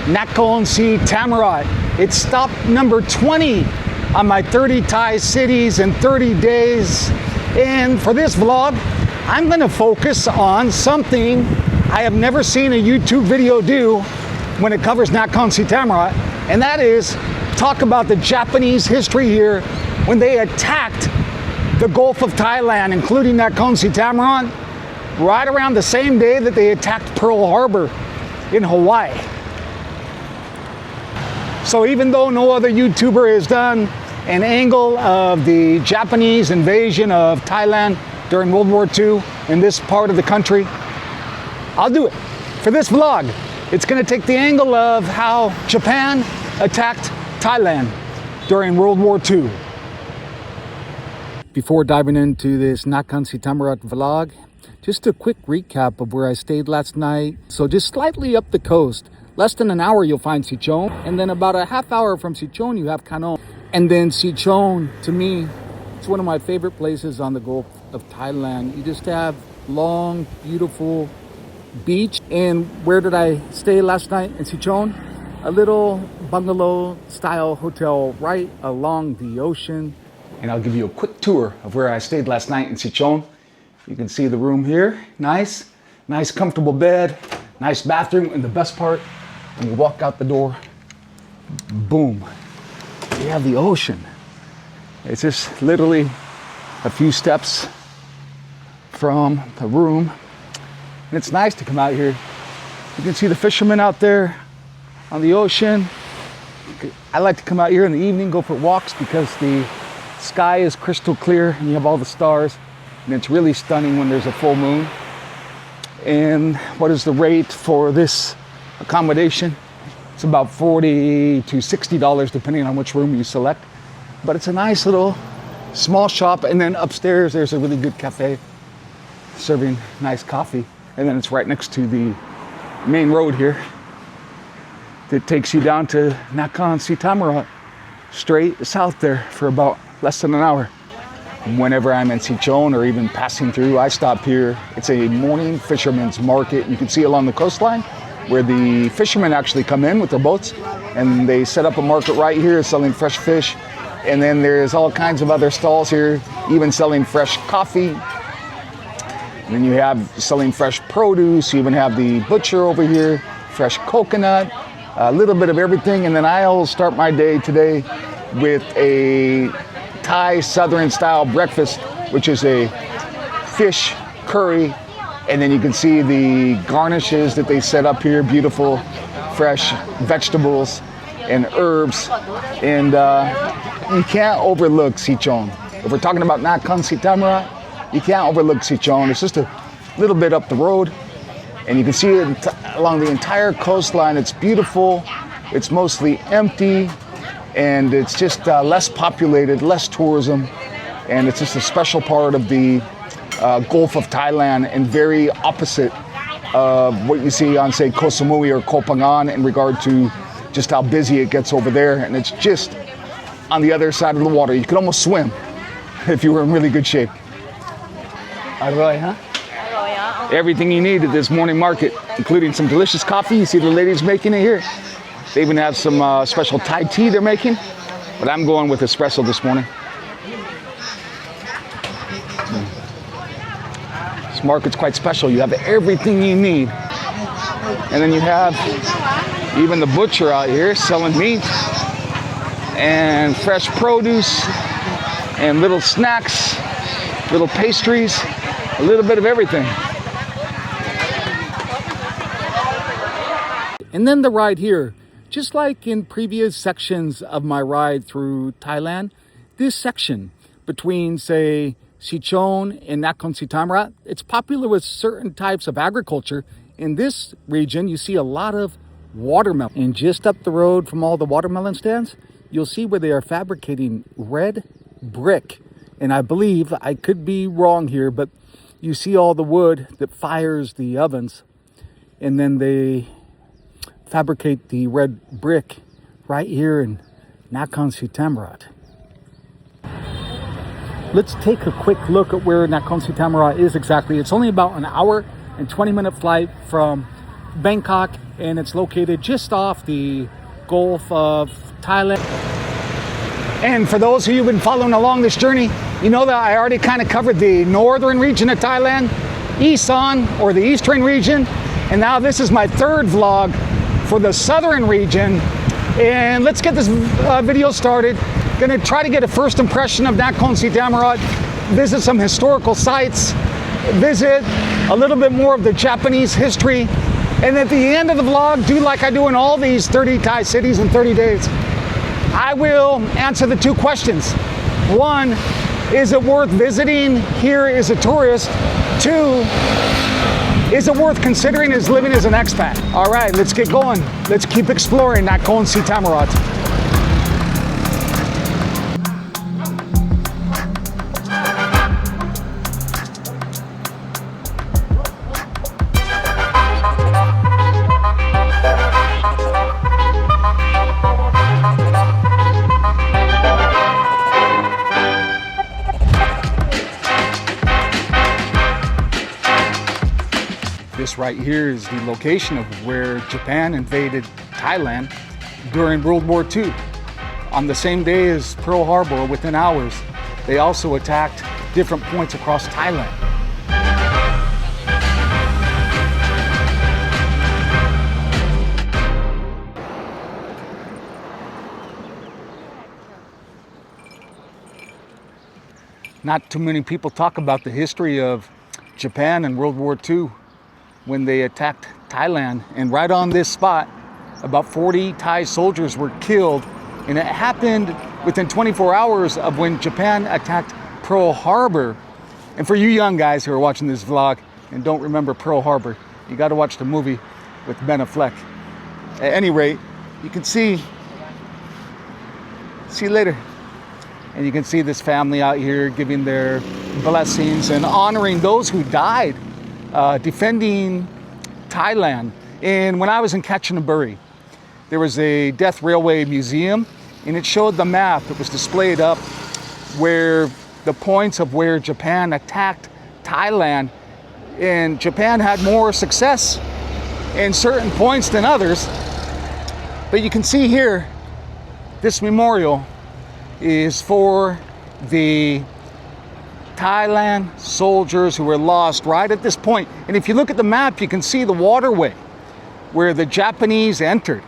Nakhon Si Thammarat. It's stop number 20 on my 30 Thai cities in 30 days. And for this vlog, I'm going to focus on something I have never seen a YouTube video do when it covers Nakhon Si Thammarat, and that is talk about the Japanese history here when they attacked the Gulf of Thailand, including Nakhon Si Thammarat, right around the same day that they attacked Pearl Harbor in Hawaii. So even though no other YouTuber has done an angle of the Japanese invasion of Thailand during World War II in this part of the country, I'll do it. For this vlog, it's going to take the angle of how Japan attacked Thailand during World War II. Before diving into this Nakhon Si Thammarat vlog, just a quick recap of where I stayed last night. So just slightly up the coast, less than an hour you'll find Sichon, and then about a half hour from Sichon you have Khanom. And then Sichon, to me, it's one of my favorite places on the Gulf of Thailand. You just have long, beautiful beach. And where did I stay last night in Sichon? A little bungalow style hotel right along the ocean. And I'll give you a quick tour of where I stayed last night in Sichon. You can see the room here. Nice comfortable bed, nice bathroom, and the best part, when you walk out the door, boom, you have the ocean. It's just literally a few steps from the room. And it's nice to come out here. You can see the fishermen out there on the ocean. I like to come out here in the evening, go for walks, because the sky is crystal clear and you have all the stars. And it's really stunning when there's a full moon. And what is the rate for this accommodation? It's about $40 to $60 depending on which room you select. But it's a nice little small shop. And then upstairs there's a really good cafe serving nice coffee. And then it's right next to the main road here that takes you down to Nakhon Si Thammarat, straight south there for about less than an hour. Whenever I'm in Sichon or even passing through, I stop here. It's a morning fisherman's market. You can see along the coastline where the fishermen actually come in with their boats, and they set up a market right here selling fresh fish. And then there's all kinds of other stalls here, even selling fresh coffee. And then you have selling fresh produce. You even have the butcher over here, fresh coconut, a little bit of everything. And then I'll start my day today with a Thai Southern style breakfast, which is a fish curry. And then you can see the garnishes that they set up here, beautiful fresh vegetables and herbs. And you can't overlook Sichon. If we're talking about Nakhon Si Thammarat, you can't overlook Sichon. It's just a little bit up the road, and you can see it along the entire coastline. It's beautiful. It's mostly empty, and it's just less populated, less tourism, and it's just a special part of the Gulf of Thailand, and very opposite of what you see on, say, Koh Samui or Koh Phangan in regard to just how busy it gets over there. And it's just on the other side of the water. You could almost swim if you were in really good shape. Aroy, huh? Everything you need at this morning market, including some delicious coffee. You see the ladies making it here. They even have some special Thai tea they're making, but I'm going with espresso this morning. This market's quite special. You have everything you need. And then you have even the butcher out here selling meat and fresh produce and little snacks, little pastries, a little bit of everything. And then the ride here, just like in previous sections of my ride through Thailand, this section between, say, Sichon and Nakhon Si Thammarat, it's popular with certain types of agriculture. In this region, you see a lot of watermelon. And just up the road from all the watermelon stands, you'll see where they are fabricating red brick. And I believe, I could be wrong here, but you see all the wood that fires the ovens, and then they fabricate the red brick right here in Nakhon Si Thammarat. Let's take a quick look at where Nakhon Si Thammarat is exactly. It's only about an hour and 20-minute flight from Bangkok, and it's located just off the Gulf of Thailand. And for those of you who've been following along this journey, you know that I already kind of covered the northern region of Thailand, Isan, or the eastern region, and now this is my third vlog for the southern region. And let's get this video started. Gonna try to get a first impression of Nakhon Si Thammarat, visit some historical sites, visit a little bit more of the Japanese history, and at the end of the vlog, do like I do in all these 30 Thai cities in 30 days. I will answer the two questions. One, is it worth visiting here as a tourist? Two, is it worth considering as living as an expat? All right, let's get going. Let's keep exploring Nakhon Si Thammarat. This right here is the location of where Japan invaded Thailand during World War II. On the same day as Pearl Harbor, within hours, they also attacked different points across Thailand. Not too many people talk about the history of Japan and World War II. When they attacked Thailand, and right on this spot, about 40 Thai soldiers were killed, and it happened within 24 hours of when Japan attacked Pearl Harbor. And for you young guys who are watching this vlog and don't remember Pearl Harbor, you got to watch the movie with Ben Affleck. At any rate, you can see you later. And you can see this family out here giving their blessings and honoring those who died defending Thailand. And when I was in Kachinaburi, there was a Death Railway Museum, and it showed the map that was displayed up where the points of where Japan attacked Thailand. And Japan had more success in certain points than others. But you can see here, this memorial is for the Thailand soldiers who were lost right at this point. And if you look at the map, you can see the waterway where the Japanese entered.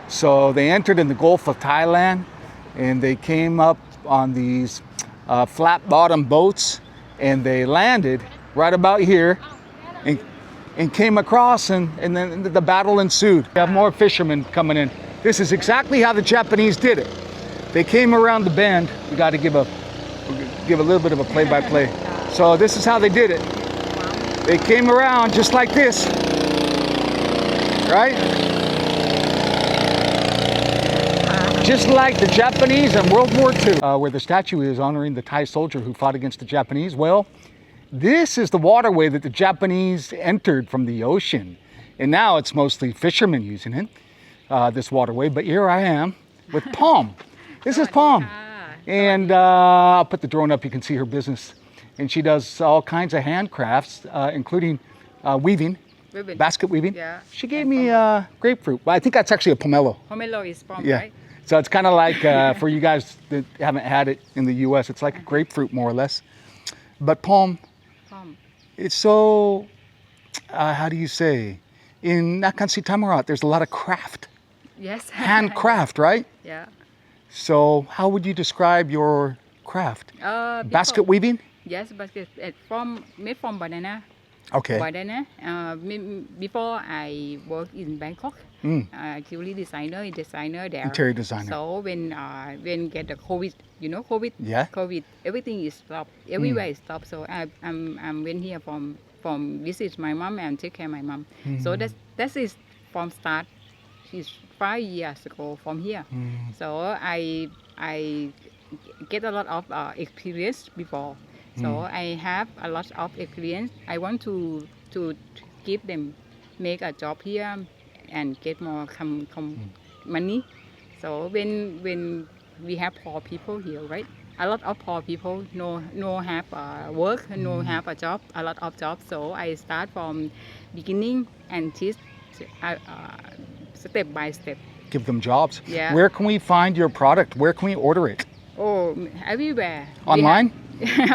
So they entered in the Gulf of Thailand, and they came up on these flat bottom boats, and they landed right about here and came across, and then the battle ensued. We have more fishermen coming in. This is exactly how the Japanese did it. They came around the bend. We got to give a little bit of a play-by-play. So this is how they did it. They came around just like this, right? Just like the Japanese in World War II, where the statue is honoring the Thai soldier who fought against the Japanese. Well, this is the waterway that the Japanese entered from the ocean. And now it's mostly fishermen using it, this waterway. But here I am with Palm. This is Palm. And I'll put the drone up, you can see her business. And she does all kinds of handcrafts, including weaving, basket weaving. Yeah. She gave me grapefruit. Well, I think that's actually a pomelo. Pomelo is palm, yeah. Right? So it's kind of like, for you guys that haven't had it in the US, it's like a grapefruit more or less. But palm, it's so, how do you say? In Nakhon Si Thammarat, there's a lot of craft. Yes. Handcraft, right? Yeah. So how would you describe your craft? Basket weaving? Yes, basket made from banana. Okay. Banana. Before I worked in Bangkok, jewelry designer there. Interior designer. So when get the COVID, you know COVID. Yeah. COVID, everything is stopped. Everywhere is stopped. So I'm went here from visit my mom and take care of my mom. So that is from start. She's 5 years ago from here. So I get a lot of experience before. So I have a lot of experience. I want to give them, make a job here and get more money. So when we have poor people here, right? A lot of poor people no have work, no have a job, a lot of jobs. So I start from beginning and teach step by step. Give them jobs. Yeah. Where can we find your product? Where can we order it? Oh, everywhere. Online?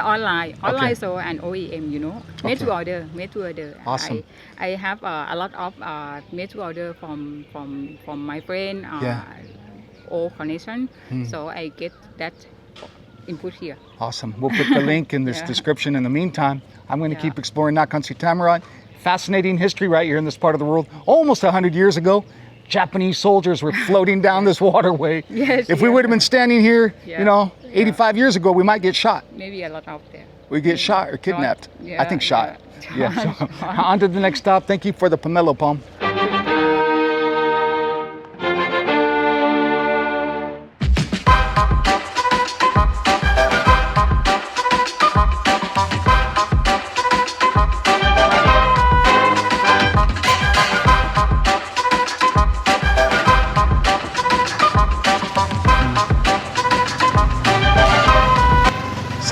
Online, Okay. so and OEM, made to Okay. order. Awesome. I have a lot of made to order from my friend, Yeah. old connection. So I get that input here. Awesome. We'll put the link in this Yeah. description. In the meantime, I'm going to Yeah. keep exploring Nakhon Si Thammarat. Fascinating history right here in this part of the world. Almost 100 years ago, Japanese soldiers were floating down this waterway. Yes, If we yeah. would have been standing here, Yeah. 85 years ago, we might get shot. Maybe a lot out there. We get shot or kidnapped. I think shot. Yeah. Yeah. So, on to the next stop. Thank you for the pomelo palm.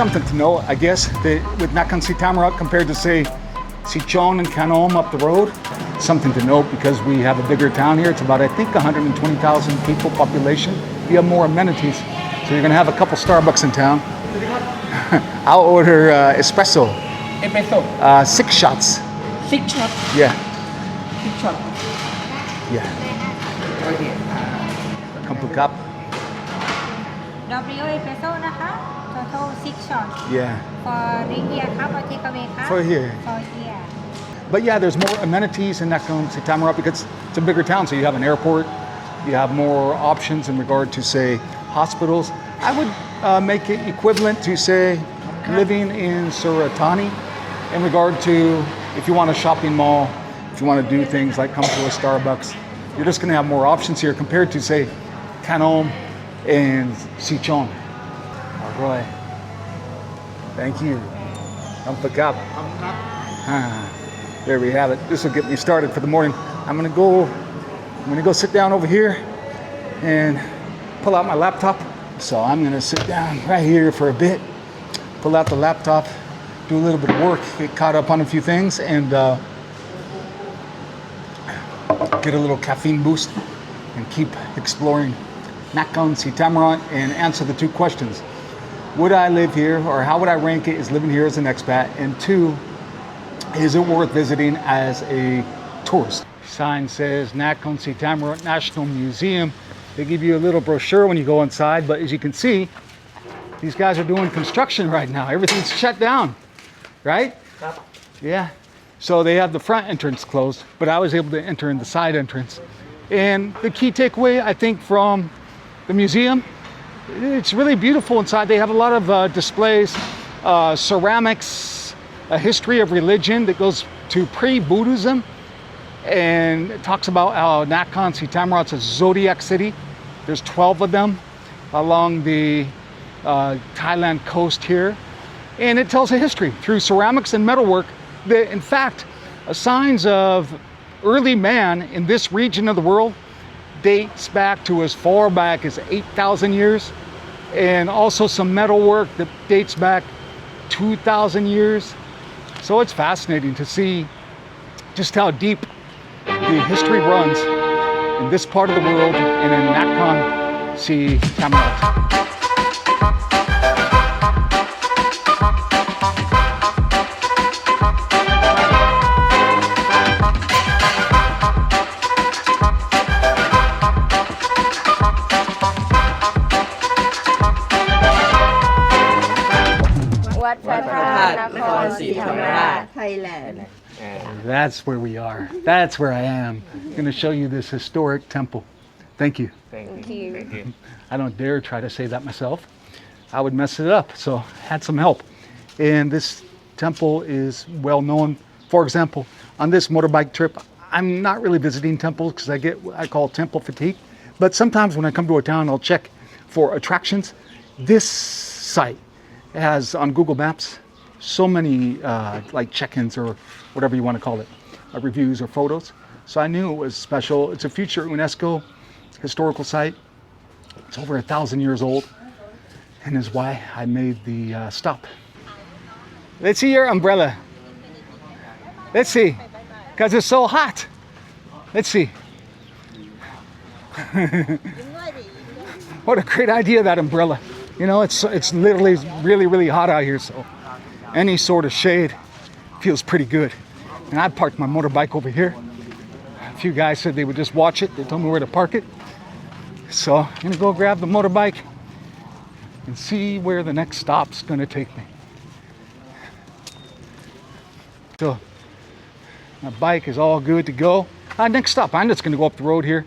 Something to know, I guess, that with Nakhon Si Thammarat compared to, say, Sichon and Khanom up the road. Something to note because we have a bigger town here. It's about, I think, 120,000 people population. We have more amenities. So you're going to have a couple Starbucks in town. I'll order espresso. Espresso. 6 shots. 6 shot. Yeah, 6 shot. yeah. Okay. Couple cup. WWII espresso นะคะ total 6 shots Yeah. for drink here ครับ or take away ครับ For here. for here But yeah, there's more amenities in Nakhon Si Thammarat because it's a bigger town. So you have an airport, you have more options in regard to, say, hospitals. I would make it equivalent to, say, living in Suratani in regard to if you want a shopping mall, if you want to do things like come to a Starbucks, you're just going to have more options here compared to, say, Khanom and Sichon. All right. Thank you. Kampak up. There we have it. This will get me started for the morning. I'm gonna go sit down over here and pull out my laptop. So I'm gonna sit down right here for a bit, pull out the laptop, do a little bit of work, get caught up on a few things, and get a little caffeine boost and keep exploring Nakhon Si Thammarat and answer the 2 questions. Would I live here, or how would I rank it as living here as an expat? And 2, is it worth visiting as a tourist? Sign says Nakhon Si Thammarat National Museum. They give you a little brochure when you go inside, but as you can see, these guys are doing construction right now. Everything's shut down, right? Yeah. So they have the front entrance closed, but I was able to enter in the side entrance. And the key takeaway, I think, from the museum, it's really beautiful inside. They have a lot of displays, ceramics, a history of religion that goes to pre-Buddhism, and it talks about how Nakhon Si Thammarat's a zodiac city. There's 12 of them along the Thailand coast here, and it tells a history through ceramics and metalwork that, in fact, signs of early man in this region of the world dates back to as far back as 8,000 years, and also some metalwork that dates back 2,000 years. So it's fascinating to see just how deep the history runs in this part of the world and in Nakhon Si Thammarat. Nakhon Si Thammarat, Thailand That's where we are. That's where I am. I'm going to show you this historic temple. Thank you. Thank you. I don't dare try to say that myself. I would mess it up, so had some help. And this temple is well known. For example, on this motorbike trip, I'm not really visiting temples because I get what I call temple fatigue. But sometimes when I come to a town, I'll check for attractions. This site has on Google Maps so many like check-ins or whatever you want to call it, reviews or photos. So I knew it was special. It's a future UNESCO historical site. It's over 1,000 years old, and is why I made the stop. Let's see your umbrella. Let's see, because it's so hot. Let's see. What a great idea, that umbrella. You know, it's literally really, really hot out here, so any sort of shade feels pretty good. And I parked my motorbike over here. A few guys said they would just watch it. They told me where to park it. So I'm gonna go grab the motorbike and see where the next stop's gonna take me. So my bike is all good to go. Next stop, I'm just gonna go up the road here,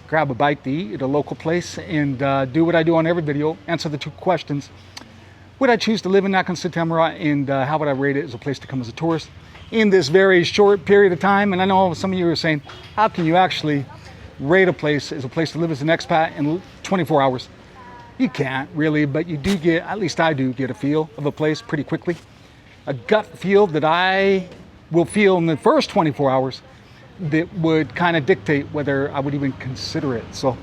grab a bite to eat at a local place, and do what I do on every video, answer the 2 questions. Would I choose to live in Nakhon Si Thammarat, and how would I rate it as a place to come as a tourist in this very short period of time? And I know some of you are saying, how can you actually rate a place as a place to live as an expat in 24 hours? You can't really, but you do get, at least I do, get a feel of a place pretty quickly. A gut feel that I will feel in the first 24 hours that would kind of dictate whether I would even consider it. So,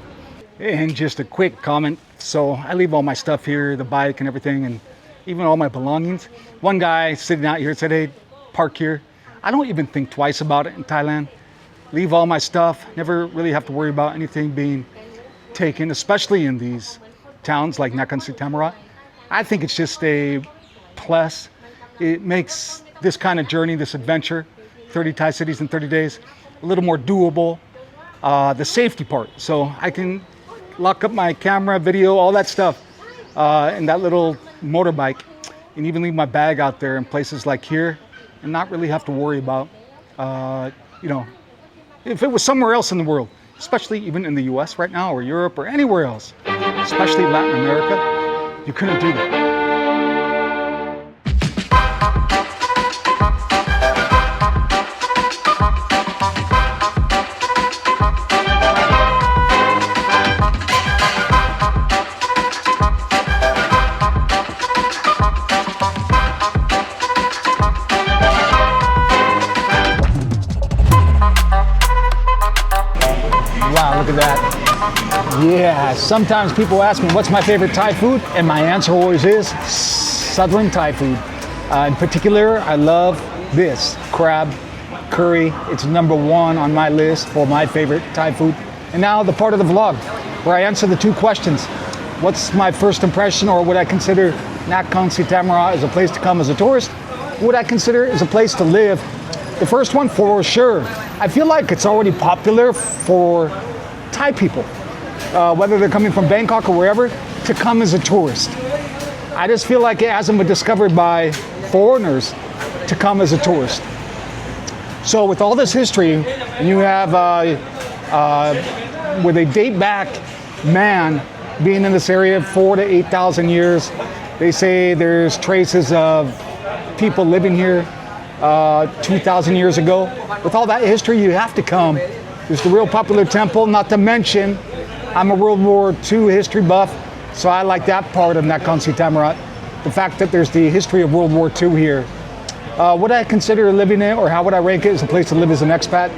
and just a quick comment. So I leave all my stuff here, the bike and everything, and even all my belongings. One guy sitting out here said, hey, park here. I don't even think twice about it in Thailand. Leave all my stuff, never really have to worry about anything being taken, especially in these towns like Nakhon Si Thammarat. I think it's just a plus. It makes this kind of journey, this adventure, 30 Thai cities in 30 days, a little more doable. The safety part, so I can lock up my camera, video, all that stuff in that little motorbike, and even leave my bag out there in places like here and not really have to worry about, you know, if it was somewhere else in the world, especially even in the US right now or Europe or anywhere else, especially Latin America, you couldn't do that. Wow, look at that. Yeah, sometimes people ask me what's my favorite Thai food, and my answer always is Southern Thai food. In particular, I love this crab curry. It's #1 on my list for my favorite Thai food. And now the part of the vlog where I answer the 2 questions. What's my first impression, or would I consider Nakhon Si Thammarat as a place to come as a tourist? Would I consider it as a place to live? The first one, for sure. I feel like it's already popular for Thai people, whether they're coming from Bangkok or wherever, to come as a tourist. I just feel like it hasn't been discovered by foreigners to come as a tourist. So with all this history, and you have where they date back man being in this area 4,000 to 8,000 years, they say there's traces of people living here 2,000 years ago. With all that history, you have to come. There's the real popular temple, not to mention, I'm a World War II history buff, so I like that part of Nakhon Si Thammarat. The fact that there's the history of World War II here. Would I consider living in it, or how would I rank it as a place to live as an expat?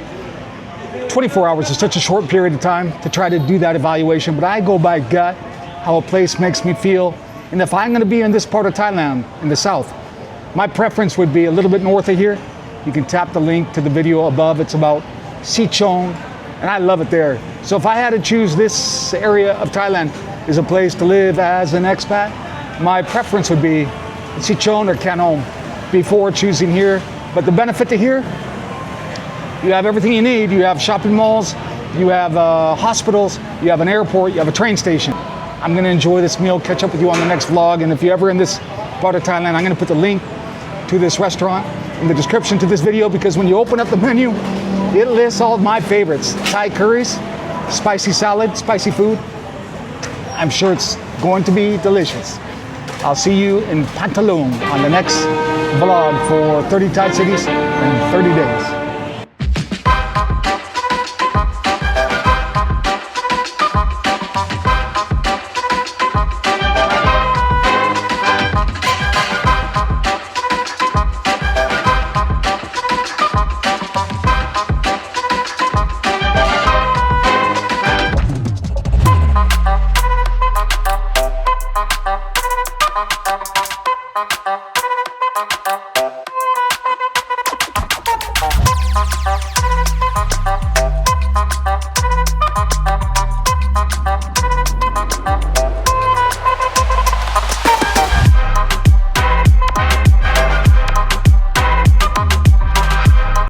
24 hours is such a short period of time to try to do that evaluation, but I go by gut, how a place makes me feel. And if I'm going to be in this part of Thailand, in the south, my preference would be a little bit north of here. You can tap the link to the video above. It's about Sichon, and I love it there. So if I had to choose this area of Thailand as a place to live as an expat, my preference would be Sichon or Khanom before choosing here. But the benefit to here, you have everything you need. You have shopping malls, you have hospitals, you have an airport, you have a train station. I'm going to enjoy this meal, catch up with you on the next vlog, and if you're ever in this part of Thailand, I'm going to put the link to this restaurant in the description to this video, because when you open up the menu, it lists all of my favorites. Thai curries, spicy salad, spicy food. I'm sure it's going to be delicious. I'll see you in Pantalone on the next vlog for 30 Thai cities in 30 days.